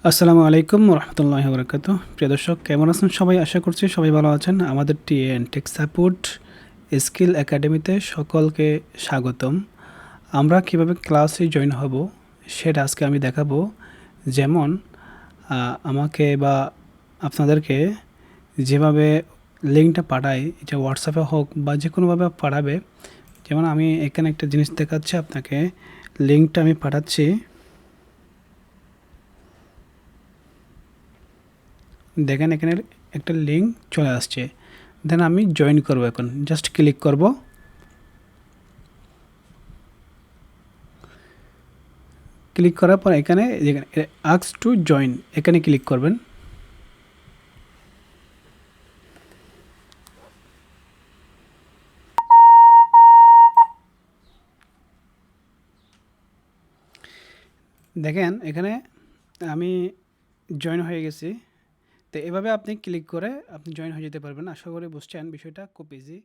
আসসালামু আলাইকুম রহমতুল্লাহি বরকাত। প্রিয় দর্শক, কেমন আছেন সবাই? আশা করছি সবাই ভালো আছেন। আমাদের টিএন টেক সাপোর্ট স্কিল একাডেমিতে সকলকে স্বাগতম। আমরা কিভাবে ক্লাসে জয়েন হব সেটা আজকে আমি দেখাবো। যেমন আমাকে বা আপনাদেরকে যেভাবে লিঙ্কটা পাঠাই, এটা হোয়াটসঅ্যাপে হোক বা যে কোনোভাবে পাঠাবে। যেমন আমি এখানে একটা জিনিস দেখাচ্ছি আপনাকে, লিঙ্কটা আমি পাঠাচ্ছি। দেখেন এখানে একটা লিঙ্ক চলে আসছে। দেন আমি জয়েন করব, এখন জাস্ট ক্লিক করব। ক্লিক করার পর এখানে আস্ক টু জয়েন, এখানে ক্লিক করবেন। দেখেন এখানে আমি জয়েন হয়ে গেছি। তো এভাবে আপনি ক্লিক করে আপনি জয়েন হয়ে যেতে পারবেন। আশা করি বুঝছেন বিষয়টা খুব ইজি।